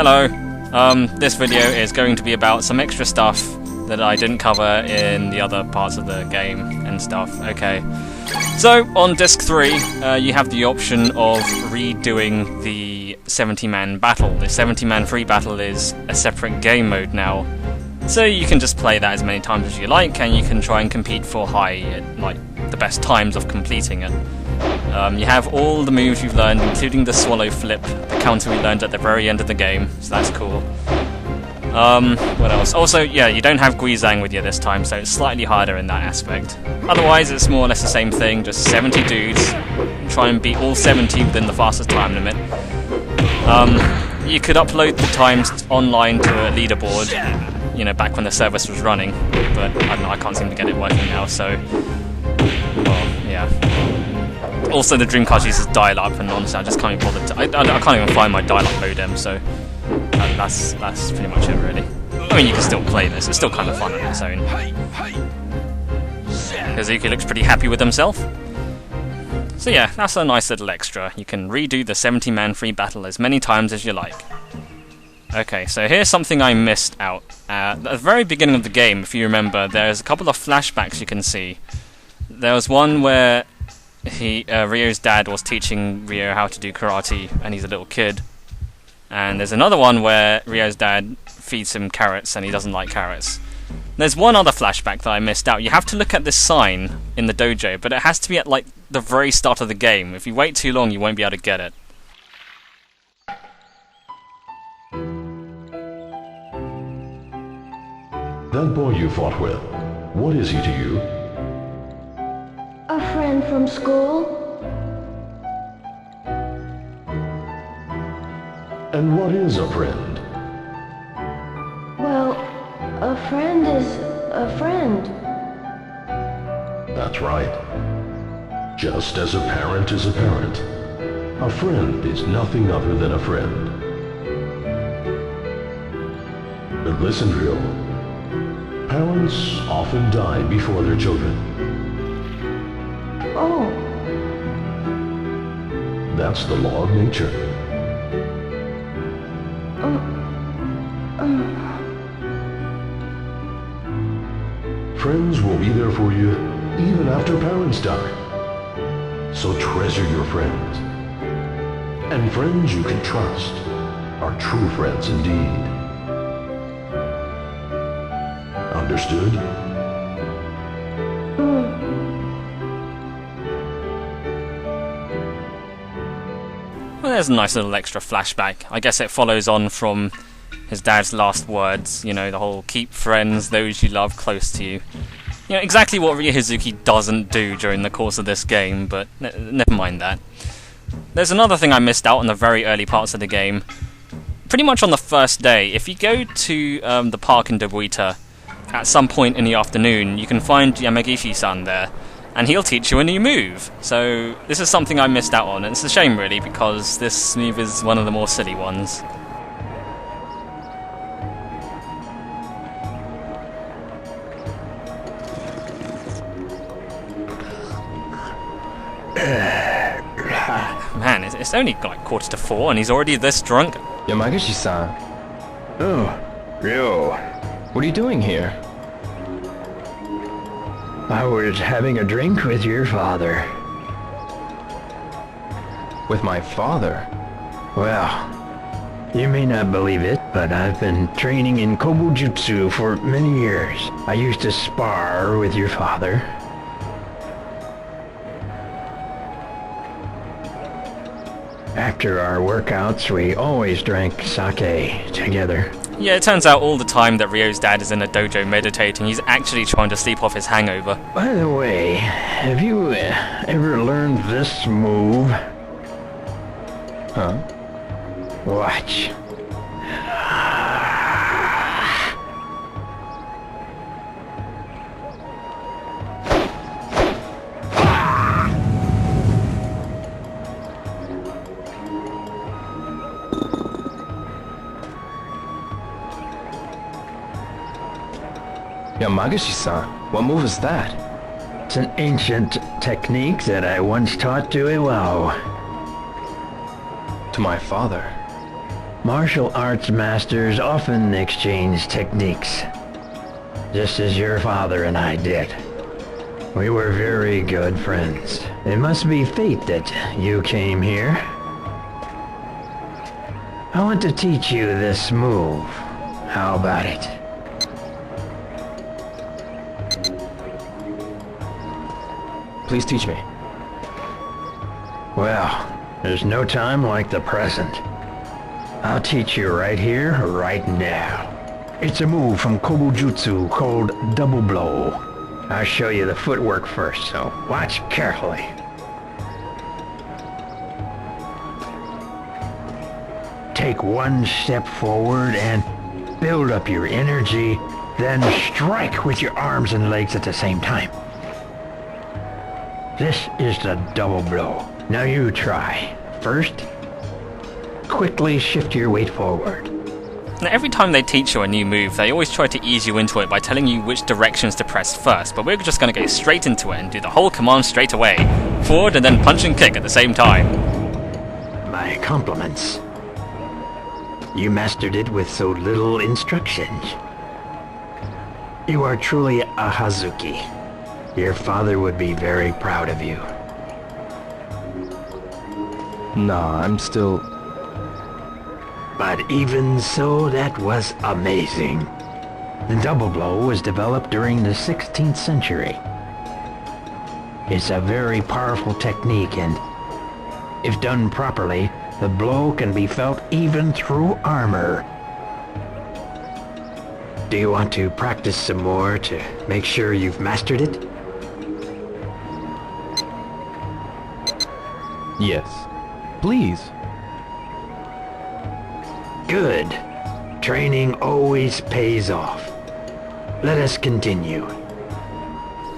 Hello. This video is going to be about some extra stuff that I didn't cover in the other parts of the game and stuff. Okay. So, on Disc 3, you have the option of redoing the 70-man battle. The 70-man free battle is a separate game mode now. So you can just play that as many times as you like, and you can try and compete for high, like, the best times of completing it. You have all the moves you've learned, including the swallow flip, the counter we learned at the very end of the game, so that's cool. What else? Also, yeah, you don't have Guizang with you this time, so it's slightly harder in that aspect. Otherwise, it's more or less the same thing, just 70 dudes, try and beat all 70 within the fastest time limit. You could upload the times online to a leaderboard, you know, back when the service was running, but I don't know, I can't seem to get it working now, so... well, yeah. Also, the Dreamcast uses dial-up, and honestly, I just can't even bother to... I can't even find my dial-up modem, so... That's pretty much it, really. I mean, you can still play this, it's still kind of fun on its own. Kazuki looks pretty happy with himself. So yeah, that's a nice little extra. You can redo the 70-man free battle as many times as you like. Okay, so here's something I missed out. At the very beginning of the game, if you remember, there's a couple of flashbacks you can see. There was one where Ryo's dad was teaching Ryo how to do karate, and he's a little kid. And there's another one where Ryo's dad feeds him carrots, and he doesn't like carrots. There's one other flashback that I missed out. You have to look at this sign in the dojo, but it has to be at, like, the very start of the game. If you wait too long, you won't be able to get it. That boy you fought with, what is he to you? A friend from school. And what is a friend? Well, a friend is a friend. That's right. Just as a parent is a parent, a friend is nothing other than a friend. But listen, Ryo. Parents often die before their children. Oh. That's the law of nature. Friends will be there for you even after parents die. So treasure your friends. And friends you can trust are true friends indeed. Understood? Well, there's a nice little extra flashback. I guess it follows on from his dad's last words, you know, the whole keep friends, those you love, close to you. You know, exactly what Ryo Hazuki doesn't do during the course of this game, but never mind that. There's another thing I missed out in the very early parts of the game. Pretty much on the first day, if you go to the park in Dobuita, at some point in the afternoon, you can find Yamagishi-san there, and he'll teach you a new move. So this is something I missed out on, and it's a shame really, because this move is one of the more silly ones. Man, it's only like 3:45 and he's already this drunk. Yamagishi-san. Oh, Ryo. What are you doing here? I was having a drink with your father. With my father? Well, you may not believe it, but I've been training in Kobujutsu for many years. I used to spar with your father. After our workouts, we always drank sake together. Yeah, it turns out all the time that Ryo's dad is in a dojo meditating, he's actually trying to sleep off his hangover. By the way, have you ever learned this move? Huh? Watch. Yamagishi-san, what move is that? It's an ancient technique that I once taught to Iwao. To my father. Martial arts masters often exchange techniques, just as your father and I did. We were very good friends. It must be fate that you came here. I want to teach you this move. How about it? Please teach me. Well, there's no time like the present. I'll teach you right here, right now. It's a move from Kobujutsu called Double Blow. I'll show you the footwork first, so watch carefully. Take one step forward and build up your energy, then strike with your arms and legs at the same time. This is the double blow. Now you try. First, quickly shift your weight forward. Now, every time they teach you a new move, they always try to ease you into it by telling you which directions to press first, but we're just going to go straight into it and do the whole command straight away. Forward and then punch and kick at the same time. My compliments. You mastered it with so little instructions. You are truly a Hazuki. Your father would be very proud of you. Nah, I'm still... But even so, that was amazing. The double blow was developed during the 16th century. It's a very powerful technique, and if done properly, the blow can be felt even through armor. Do you want to practice some more to make sure you've mastered it? Yes. Please. Good. Training always pays off. Let us continue.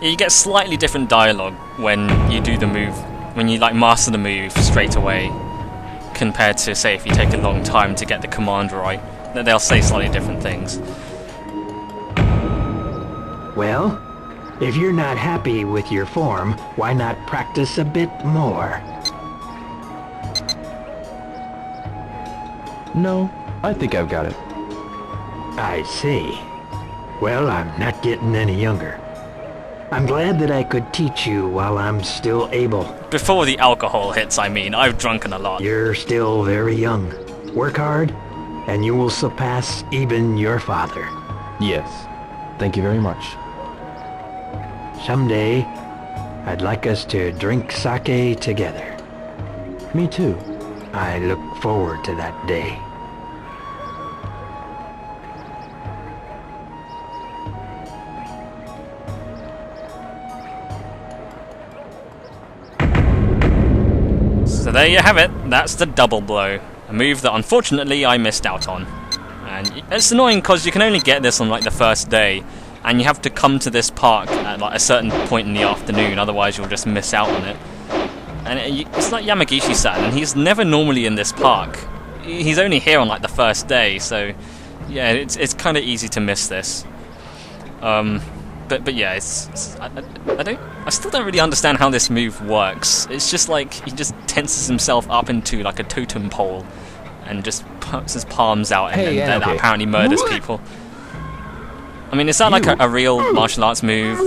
You get slightly different dialogue when you do the move, when you master the move straight away, compared to, say, if you take a long time to get the command right. They'll say slightly different things. Well, if you're not happy with your form, why not practice a bit more? No, I think I've got it. I see. Well, I'm not getting any younger. I'm glad that I could teach you while I'm still able. Before the alcohol hits, I mean. I've drunken a lot. You're still very young. Work hard, and you will surpass even your father. Yes. Thank you very much. Someday, I'd like us to drink sake together. Me too. I look forward to that day. So there you have it. That's the double blow. A move that unfortunately I missed out on. And it's annoying because you can only get this on the first day. And you have to come to this park at a certain point in the afternoon, otherwise you'll just miss out on it. And it's like Yamagishi-san, and he's never normally in this park. He's only here on the first day, so yeah, it's kind of easy to miss this. But yeah, I still don't really understand how this move works. It's just he just tenses himself up into a totem pole, and just puts his palms out, and then that apparently murders people. I mean, is that a real martial arts move?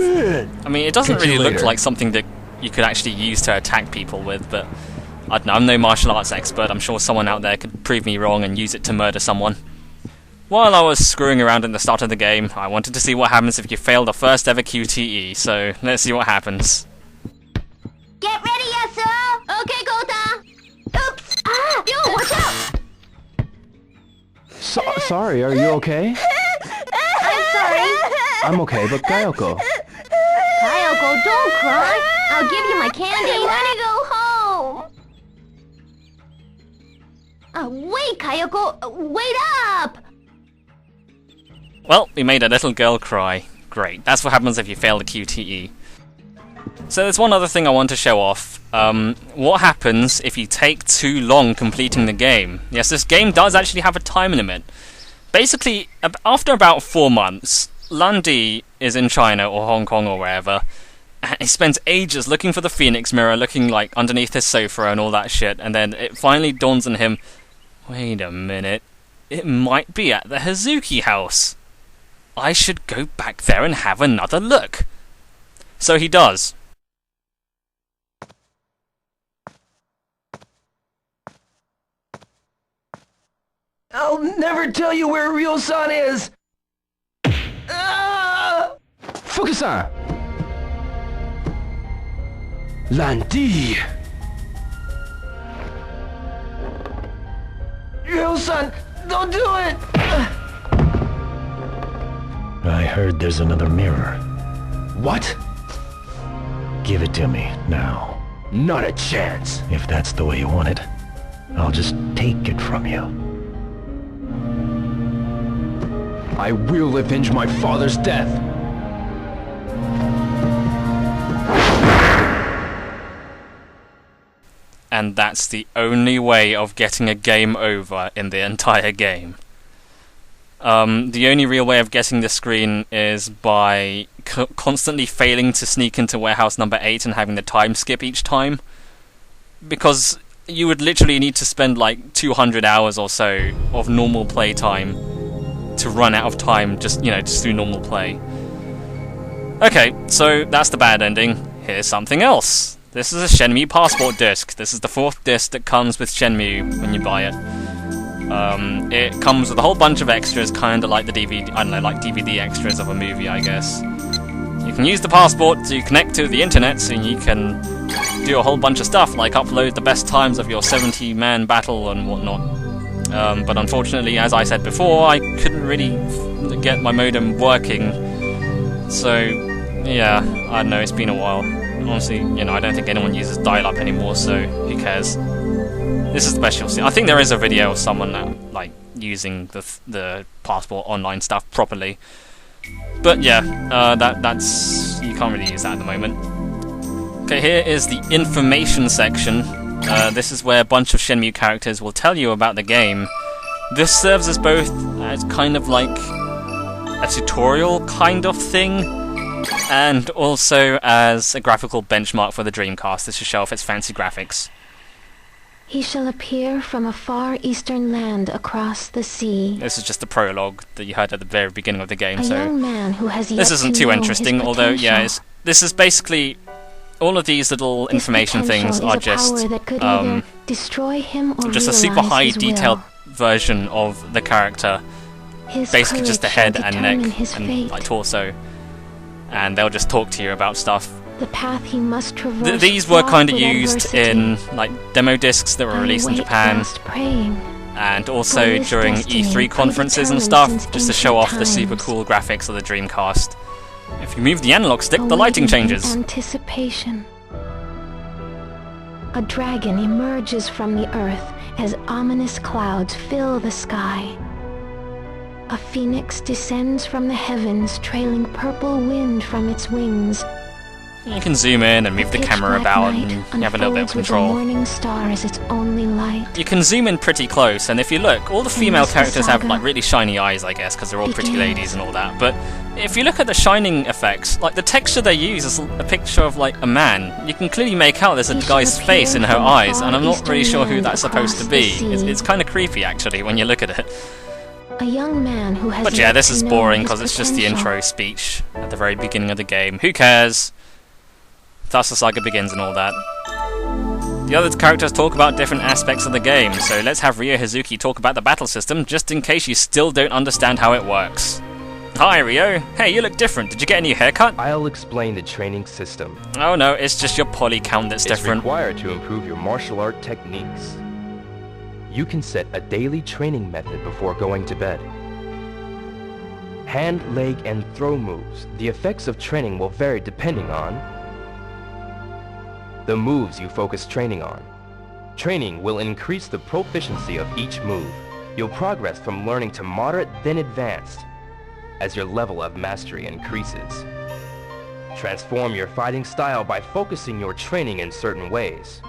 I mean, it doesn't really look like something that you could actually use to attack people with, but I don't know, I'm no martial arts expert. I'm sure someone out there could prove me wrong and use it to murder someone. While I was screwing around at the start of the game, I wanted to see what happens if you fail the first ever QTE, so let's see what happens. Get ready, Yasuo! Okay, Kota! Oops! Ah! Yo, watch out! Sorry, are you okay? I'm sorry. I'm okay, but Kayoko... Kayoko, don't cry. I'll give you my candy. I want to go home. Wait, Kayoko. Wait up! Well, we made a little girl cry. Great. That's what happens if you fail the QTE. So there's one other thing I want to show off. What happens if you take too long completing the game? Yes, this game does actually have a time limit. Basically, after about 4 months, Lundy is in China or Hong Kong or wherever, and he spends ages looking for the Phoenix Mirror, looking underneath his sofa and all that shit, and then it finally dawns on him, Wait a minute. It might be at the Hazuki house. I should go back there and have another look. So he does. I'll never tell you where Ryo-san is! Fukusan! Landy! Ryo-san, don't do it! I heard there's another mirror. What? Give it to me, now. Not a chance. If that's the way you want it, I'll just take it from you. I will avenge my father's death. And that's the only way of getting a game over in the entire game. The only real way of getting this screen is by constantly failing to sneak into warehouse number 8 and having the time skip each time. Because you would literally need to spend like 200 hours or so of normal play time to run out of time just through normal play. Okay, so that's the bad ending. Here's something else. This is a Shenmue Passport disc. This is the 4th disc that comes with Shenmue when you buy it. It comes with a whole bunch of extras, kind of like the DVD, I don't know, like DVD extras of a movie, I guess. You can use the passport to connect to the internet, so you can do a whole bunch of stuff, like upload the best times of your 70-man battle and whatnot. But unfortunately, as I said before, I couldn't really get my modem working. So, yeah, I don't know, it's been a while. Honestly, I don't think anyone uses dial-up anymore, so who cares? This is the best you'll see. I think there is a video of someone like using the passport online stuff properly. But yeah, that's you can't really use that at the moment. Okay, here is the information section. This is where a bunch of Shenmue characters will tell you about the game. This serves as both as kind of like a tutorial kind of thing, and also as a graphical benchmark for the Dreamcast. This should show off its fancy graphics. He shall appear from a far eastern land across the sea. This is just the prologue that you heard at the very beginning of the game, A so young man who has yet this isn't to too know interesting, his although, yeah, potential. this is basically... all of these little This information things potential are is a just power that could either destroy him or just a super realize high his will. detailed version of the character. His Basically just the courage head shall and neck determine his and fate. like torso. And they'll just talk to you about stuff. The path he must traverse. These were fraught kind of with used adversity. in like demo discs that were I released in wait Japan, fast praying. and For also this during destiny E3 conferences and predetermined stuff, since just to show off ancient the super times. cool graphics of the Dreamcast. If you move the analog stick, the lighting Awaiting changes. Anticipation. A dragon emerges from the earth as ominous clouds fill the sky. A phoenix descends from the heavens, trailing purple wind from its wings. You can zoom in and move the Pitch camera black about, night and you have a little bit of unfolds with control. the morning star as its only light. You can zoom in pretty close, and if you look, all the female this characters have saga like really shiny eyes, I guess, because they're all pretty begins. ladies and all that. But if you look at the shining effects, like the texture they use is a picture of like a man. You can clearly make out there's a He shall guy's face in her appear from eyes, far and I'm not really eastern sure who land that's supposed to across be. the sea. It's kind of creepy actually when you look at it. A young man who has But yeah, yet this to is know boring his because it's just the potential. intro speech at the very beginning of the game. Who cares? Thus the saga begins and all that. The other characters talk about different aspects of the game, so let's have Ryo Hazuki talk about the battle system, just in case you still don't understand how it works. Hi Ryo! Hey, you look different. Did you get a new haircut? I'll explain the training system. Oh no, it's just your poly count that's It's different. required to improve your martial art techniques. You can set a daily training method before going to bed. Hand, leg, and throw moves. The effects of training will vary depending on the moves you focus training on. Training will increase the proficiency of each move. You'll progress from learning to moderate, then advanced, as your level of mastery increases. Transform your fighting style by focusing your training in certain ways.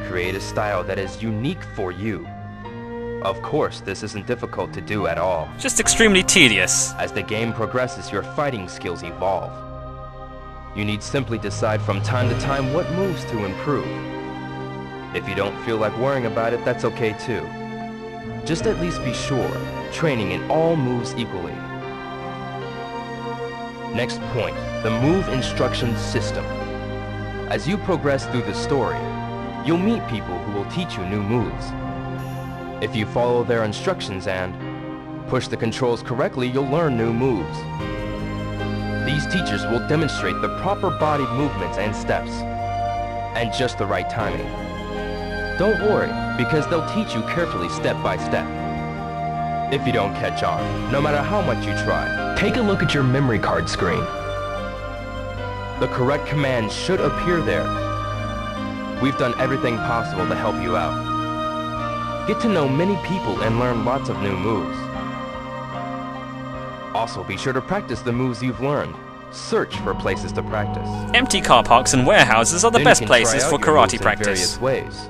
Create a style that is unique for you. Of course, this isn't difficult to do at all. Just extremely tedious. As the game progresses, your fighting skills evolve. You need simply decide from time to time what moves to improve. If you don't feel like worrying about it, that's okay too. Just at least be sure, training in all moves equally. Next point, the move instruction system. As you progress through the story, you'll meet people who will teach you new moves. If you follow their instructions and push the controls correctly, you'll learn new moves. These teachers will demonstrate the proper body movements and steps, and just the right timing. Don't worry, because they'll teach you carefully step by step. If you don't catch on, no matter how much you try, Take a look at your memory card screen. the correct commands should appear there. We've done everything possible to help you out. Get to know many people and learn lots of new moves. Also, be sure to practice the moves you've learned. Search for places to practice. Empty car parks and warehouses are the Then best you can try places out for your moves karate in practice. various ways.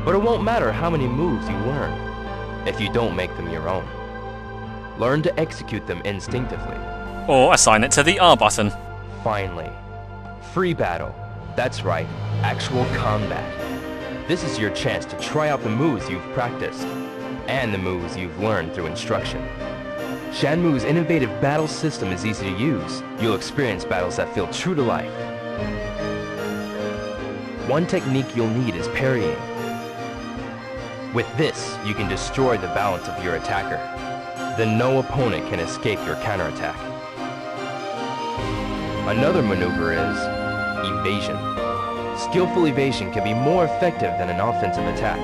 But it won't matter how many moves you learn if you don't make them your own. Learn to execute them instinctively. Or assign it to the R button. Finally, free battle. That's right, actual combat. This is your chance to try out the moves you've practiced and the moves you've learned through instruction. Shenmue's innovative battle system is easy to use. You'll experience battles that feel true to life. One technique you'll need is parrying. With this, you can destroy the balance of your attacker. Then no opponent can escape your counterattack. Another maneuver is evasion. Skillful evasion can be more effective than an offensive attack.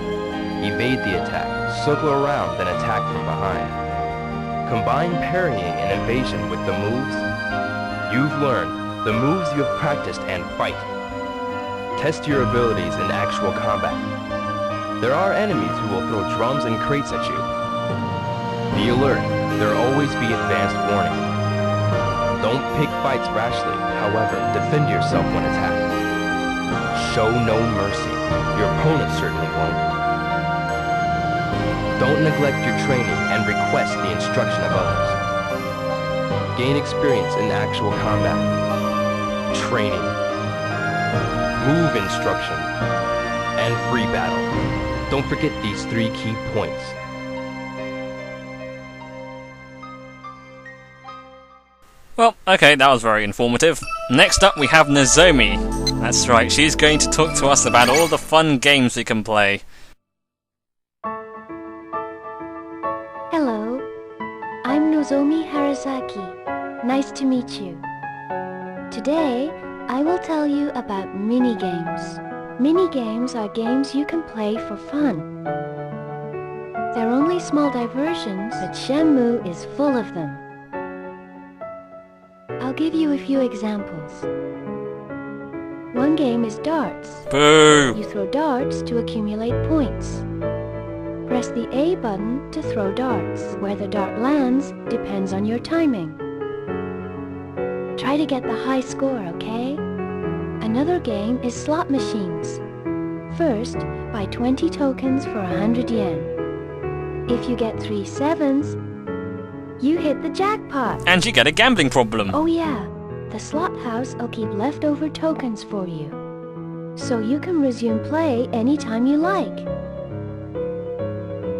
Evade the attack, circle around, then attack from behind. Combine parrying and evasion with the moves you've learned, the moves you have practiced, and fight. Test your abilities in actual combat. There are enemies who will throw drums and crates at you. Be alert, there will always be advanced warning. Don't pick fights rashly, however, defend yourself when attacked. Show no mercy, your opponent certainly won't. Don't neglect your training and request the instruction of others. Gain experience in actual combat, training, move instruction, and free battle. Don't forget these 3 key points. Well, okay, that was very informative. Next up we have Nozomi. That's right, she's going to talk to us about all the fun games we can play. Hello, I'm Nozomi Harazaki. Nice to meet you. Today, I will tell you about mini-games. Mini-games are games you can play for fun. They're only small diversions, but Shenmue is full of them. I'll give you a few examples. One game is darts. Boo! You throw darts to accumulate points. Press the A button to throw darts. Where the dart lands depends on your timing. Try to get the high score, okay? Another game is slot machines. First, buy 20 tokens for 100 yen. If you get 3 sevens, you hit the jackpot. And you get a gambling problem. Oh yeah, the slot house will keep leftover tokens for you, so you can resume play anytime you like.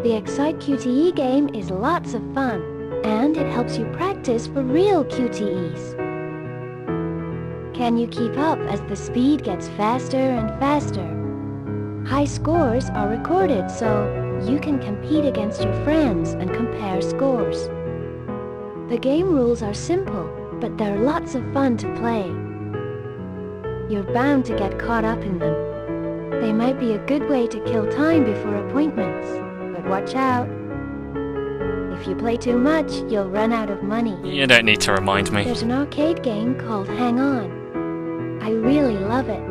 The Excite QTE game is lots of fun, and it helps you practice for real QTEs. Can you keep up as the speed gets faster and faster? High scores are recorded, so you can compete against your friends and compare scores. The game rules are simple, but they're lots of fun to play. You're bound to get caught up in them. They might be a good way to kill time before appointments, but watch out. If you play too much, you'll run out of money. You don't need to remind me. There's an arcade game called Hang On. I really love it.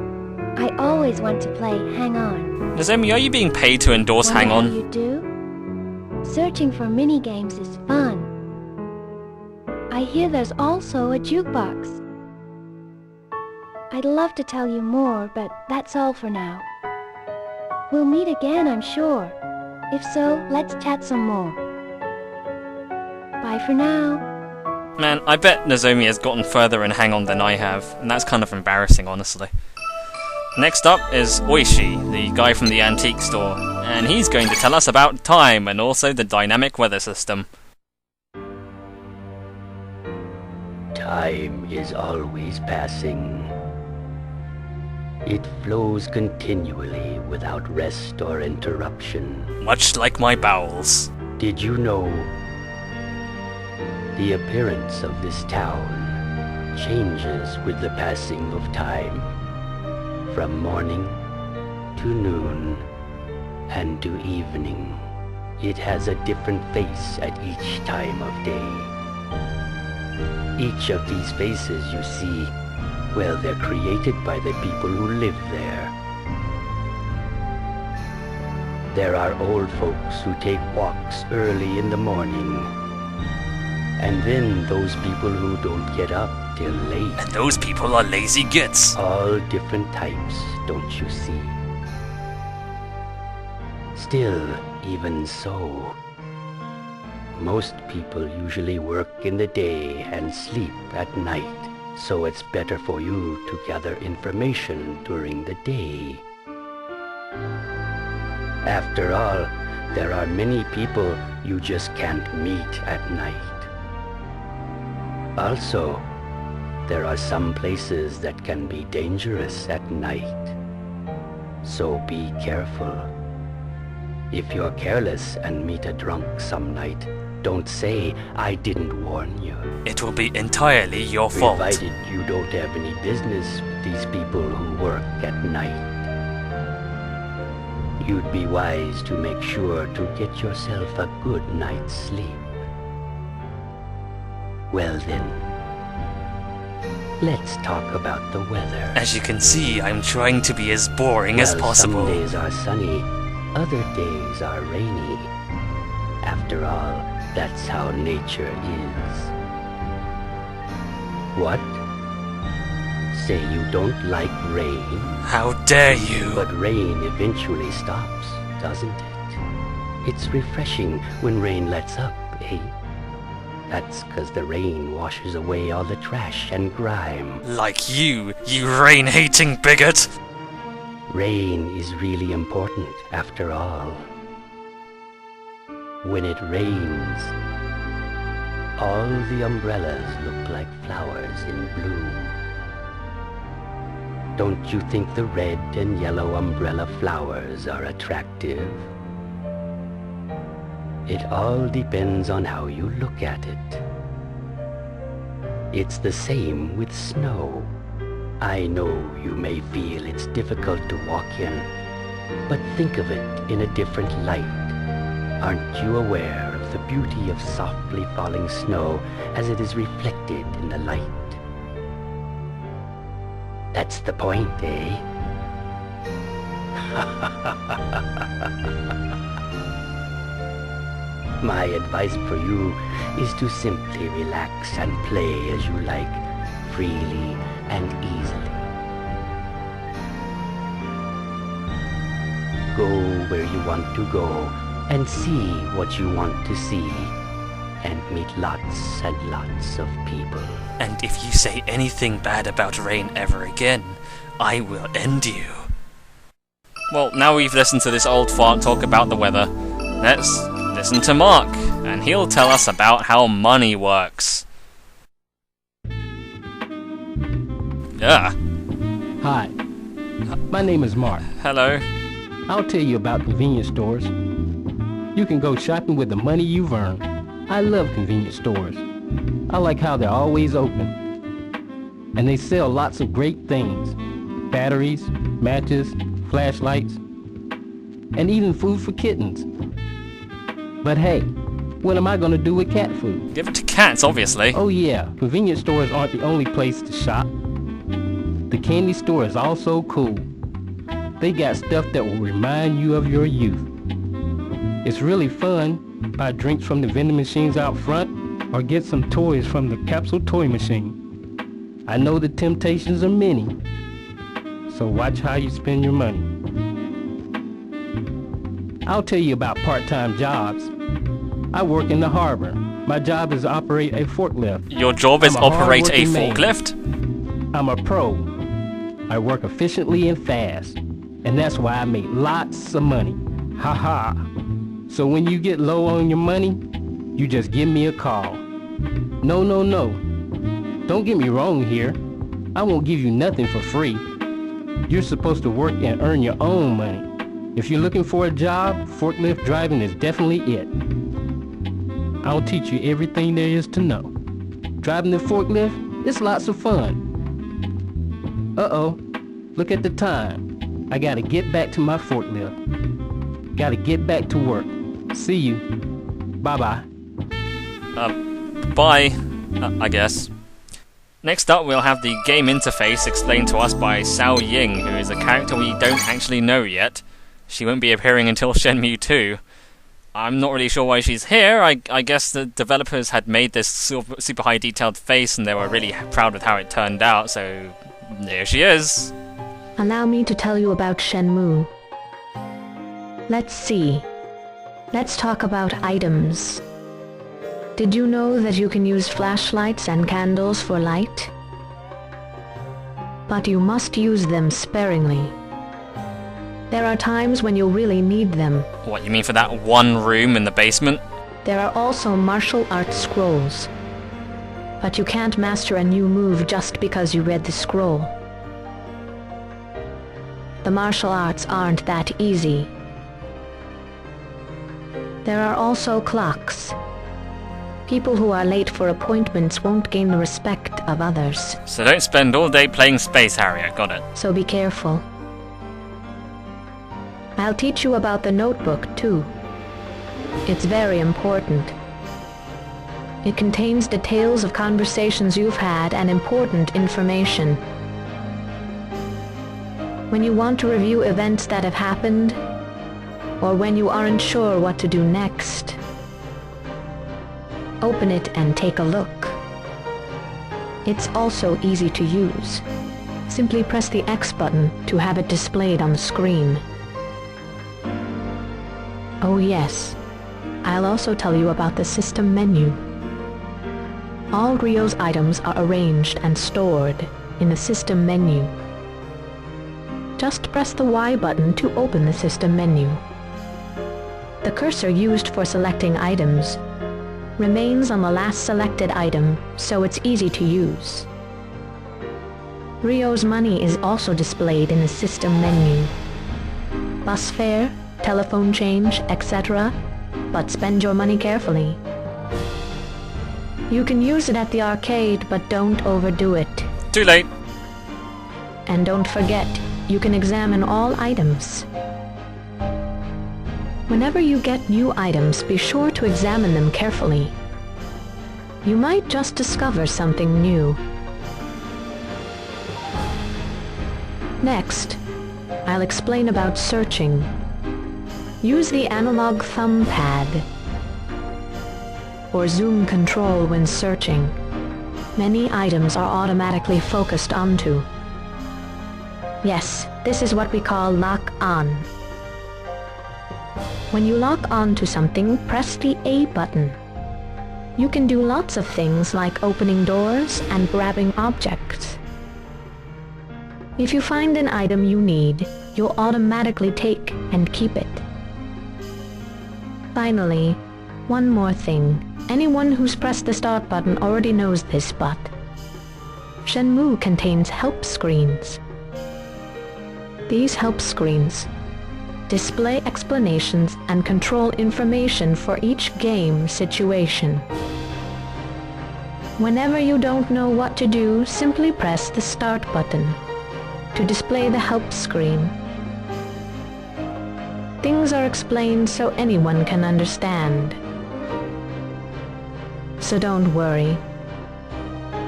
I always want to play Hang On. Nozomi, are you being paid to endorse Hang Whatever On? you do, searching for mini-games is fun. I hear there's also a jukebox. I'd love to tell you more, but that's all for now. We'll meet again, I'm sure. If so, let's chat some more. Bye for now. Man, I bet Nozomi has gotten further in Hang On than I have, and that's kind of embarrassing, honestly. Next up is Oishi, the guy from the antique store, and he's going to tell us about time and also the dynamic weather system. Time is always passing. It flows continually without rest or interruption. Much like my bowels. Did you know the appearance of this town changes with the passing of time? From morning to noon and to evening. It has a different face at each time of day. Each of these faces you see, well, they're created by the people who live there. There are old folks who take walks early in the morning. And then those people who don't get up till late. And those people are lazy gits. All different types, don't you see? Still, even so, most people usually work in the day and sleep at night. So it's better for you to gather information during the day. After all, there are many people you just can't meet at night. Also, there are some places that can be dangerous at night. So be careful. If you're careless and meet a drunk some night, don't say, I didn't warn you. It will be entirely your fault. Provided you don't have any business with these people who work at night. You'd be wise to make sure to get yourself a good night's sleep. Well then, let's talk about the weather. As you can see, I'm trying to be as boring as possible. Some days are sunny, other days are rainy. After all, that's how nature is. What? Say you don't like rain? How dare you! But rain eventually stops, doesn't it? It's refreshing when rain lets up, eh? That's 'cause the rain washes away all the trash and grime. Like you rain-hating bigot! Rain is really important, after all. When it rains, all the umbrellas look like flowers in bloom. Don't you think the red and yellow umbrella flowers are attractive? It all depends on how you look at it. It's the same with snow. I know you may feel it's difficult to walk in, but think of it in a different light. Aren't you aware of the beauty of softly falling snow as it is reflected in the light? That's the point, eh? My advice for you is to simply relax and play as you like, freely and easily. Go where you want to go and see what you want to see, and meet lots and lots of people. And if you say anything bad about rain ever again, I will end you. Well, now we've listened to this old fart talk about the weather, let's listen to Mark, and he'll tell us about how money works. Yeah. Hi, my name is Mark. Hello. I'll tell you about convenience stores. You can go shopping with the money you've earned. I love convenience stores. I like how they're always open. And they sell lots of great things. Batteries, matches, flashlights, and even food for kittens. But hey, what am I gonna do with cat food? Give it to cats, obviously. Oh yeah, convenience stores aren't the only place to shop. The candy store is also cool. They got stuff that will remind you of your youth. It's really fun. Buy drinks from the vending machines out front, or get some toys from the capsule toy machine. I know the temptations are many, so watch how you spend your money. I'll tell you about part-time jobs. I work in the harbor. My job is to operate a forklift. Your job is I'm a operate a hard-working man. forklift? I'm a pro. I work efficiently and fast, and that's why I make lots of money. Ha. So when you get low on your money, you just give me a call. No. Don't get me wrong here. I won't give you nothing for free. You're supposed to work and earn your own money. If you're looking for a job, forklift driving is definitely it. I'll teach you everything there is to know. Driving the forklift, it's lots of fun. Uh-oh, look at the time. I gotta get back to my forklift. Gotta get back to work. See you. Bye-bye. Bye, I guess. Next up, we'll have the game interface explained to us by Sao Ying, who is a character we don't actually know yet. She won't be appearing until Shenmue 2. I'm not really sure why she's here. I guess the developers had made this super high detailed face and they were really proud with how it turned out, so there she is. Allow me to tell you about Shenmue. Let's see. Let's talk about items. Did you know that you can use flashlights and candles for light? But you must use them sparingly. There are times when you'll really need them. What, you mean for that one room in the basement? There are also martial arts scrolls. But you can't master a new move just because you read the scroll. The martial arts aren't that easy. There are also clocks. People who are late for appointments won't gain the respect of others. So don't spend all day playing Space Harrier, got it. So be careful. I'll teach you about the notebook, too. It's very important. It contains details of conversations you've had and important information. When you want to review events that have happened, or when you aren't sure what to do next, open it and take a look. It's also easy to use. Simply press the X button to have it displayed on the screen. Oh yes, I'll also tell you about the system menu. All Rio's items are arranged and stored in the system menu. Just press the Y button to open the system menu. The cursor used for selecting items remains on the last selected item, so it's easy to use. Rio's money is also displayed in the system menu. Bus fare, telephone change, etc., but spend your money carefully. You can use it at the arcade, but don't overdo it. Too late. And don't forget, you can examine all items. Whenever you get new items, be sure to examine them carefully. You might just discover something new. Next, I'll explain about searching. Use the analog thumb pad or zoom control when searching. Many items are automatically focused onto. Yes, this is what we call lock on. When you lock on to something, press the A button. You can do lots of things like opening doors and grabbing objects. If you find an item you need, you'll automatically take and keep it. Finally, one more thing. Anyone who's pressed the start button already knows this, but Shenmue contains help screens. These help screens display explanations and control information for each game situation. Whenever you don't know what to do, simply press the start button to display the help screen. Things are explained so anyone can understand. So don't worry.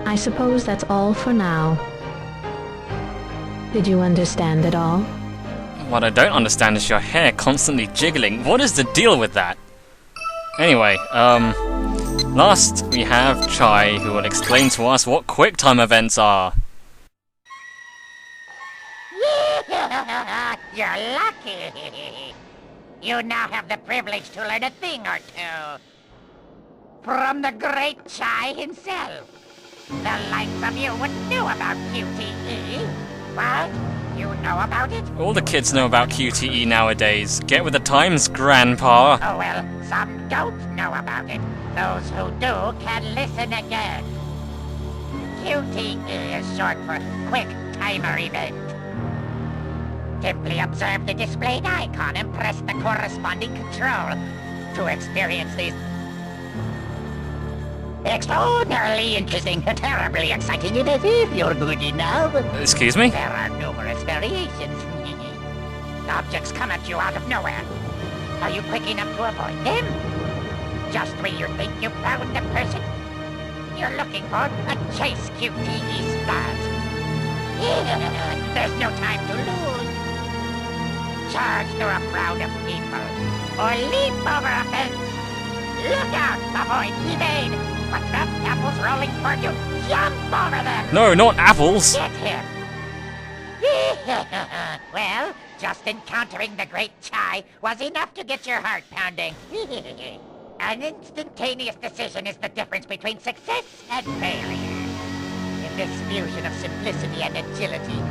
I suppose that's all for now. Did you understand it all? What I don't understand is your hair constantly jiggling. What is the deal with that? Anyway, last we have Chai, who will explain to us what QuickTime events are. You're lucky. You now have the privilege to learn a thing or two. From the great Chai himself. The likes of you wouldn't know about QTE. What? You know about it? All the kids know about QTE nowadays. Get with the times, Grandpa. Oh well, some don't know about it. Those who do can listen again. QTE is short for Quick Timer Event. Simply observe the displayed icon and press the corresponding control to experience these extraordinarily interesting, terribly exciting events if you're good enough. Excuse me? There are numerous variations. Objects come at you out of nowhere. Are you quick enough to avoid them? Just when you think you've found the person you're looking for, a chase QTE starts. There's no time to lose. Charge through a crowd of people, or leap over a fence. Look out, avoid, evade. What's that? Apples rolling toward you. Jump over them. No, not apples. Get him. Well, just encountering the Great Chai was enough to get your heart pounding. An instantaneous decision is the difference between success and failure. In this fusion of simplicity and agility,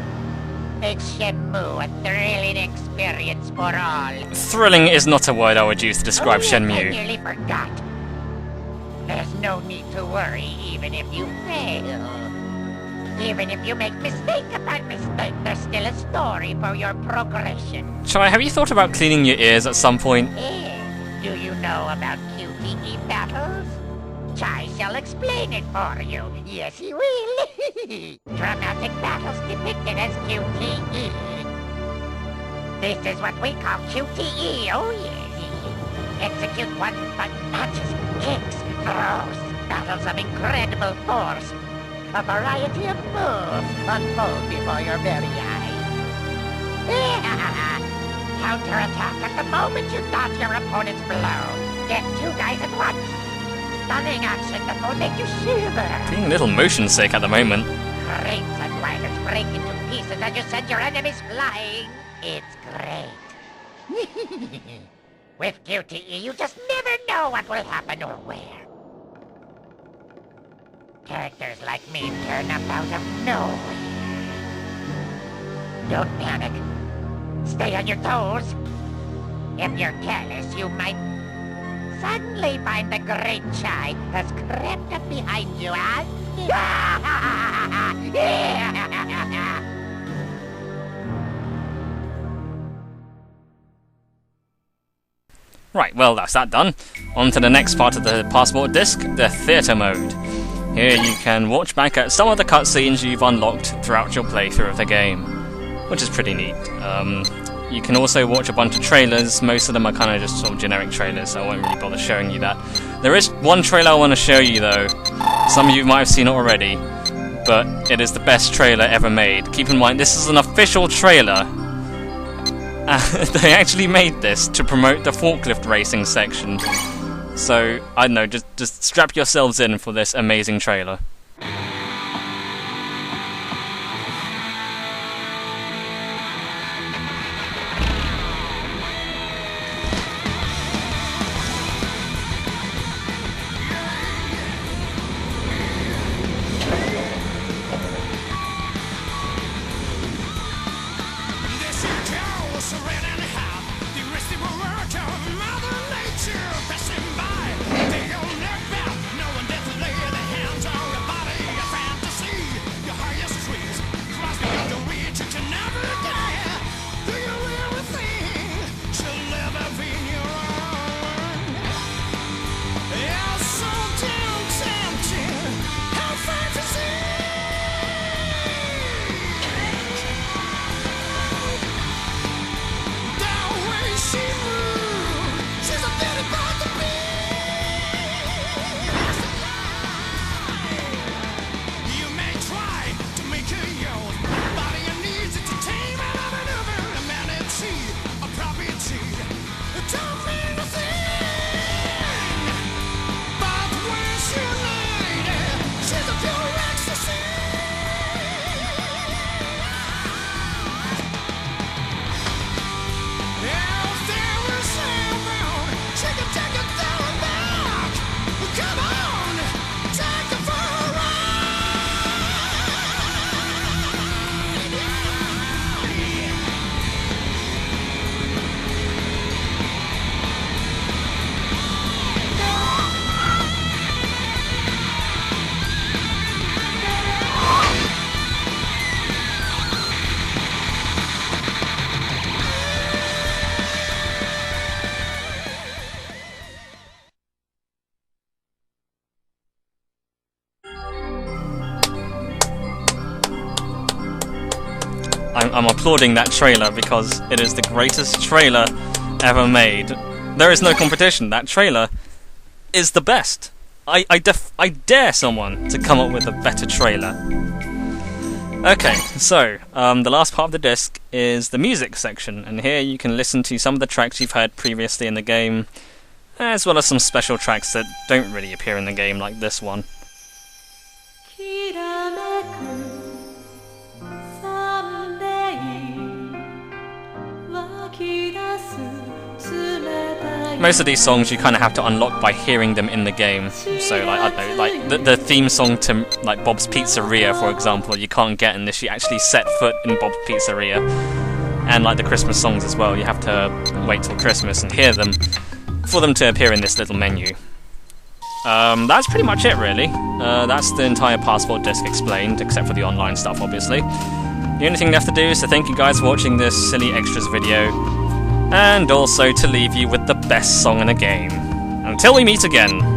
makes Shenmue a thrilling experience for all. Thrilling is not a word I would use to describe Oh, yes, I Shenmue. nearly forgot. There's no need to worry even if you fail. Even if you make mistake upon mistake, there's still a story for your progression. Chai, have you thought about cleaning your ears at some point? Do you know about QTE battles? Chai shall explain it for you. Yes, he will. Dramatic battles depicted as QTE. This is what we call QTE, oh yes. Execute one-button matches, kicks, throws, battles of incredible force. A variety of moves unfold before your very eyes. Counter-attack at the moment you dodge your opponent's blow. Get two guys at once. Stunning action that will make you shiver. Being a little motion sick at the moment. Crates and wagons break into pieces as you send your enemies flying. It's great. With QTE, you just never know what will happen or where. Characters like me turn up out of nowhere. Don't panic. Stay on your toes. If you're careless, you might suddenly find the Great Chai has crept up behind you and... Right, well, that's that done. On to the next part of the Passport disc, the Theatre Mode. Here you can watch back at some of the cutscenes you've unlocked throughout your playthrough of the game, which is pretty neat. You can also watch a bunch of trailers. Most of them are kind of just sort of generic trailers, so I won't really bother showing you that. There is one trailer I want to show you though. Some of you might have seen it already, but it is the best trailer ever made. Keep in mind, this is an official trailer. They actually made this to promote the forklift racing section. So, I don't know, just strap yourselves in for this amazing trailer. I'm applauding that trailer because it is the greatest trailer ever made. There is no competition. That trailer is the best. I dare someone to come up with a better trailer. Okay, so the last part of the disc is the music section, and here you can listen to some of the tracks you've heard previously in the game, as well as some special tracks that don't really appear in the game, like this one. Most of these songs you kind of have to unlock by hearing them in the game. So, like, I don't know, like the theme song to like Bob's Pizzeria, for example, you can't get unless you actually set foot in Bob's Pizzeria. And like the Christmas songs as well, you have to wait till Christmas and hear them for them to appear in this little menu. That's pretty much it, really. That's the entire Passport disc explained, except for the online stuff, obviously. The only thing left to do is to thank you guys for watching this silly extras video, and also to leave you with the best song in the game. Until we meet again.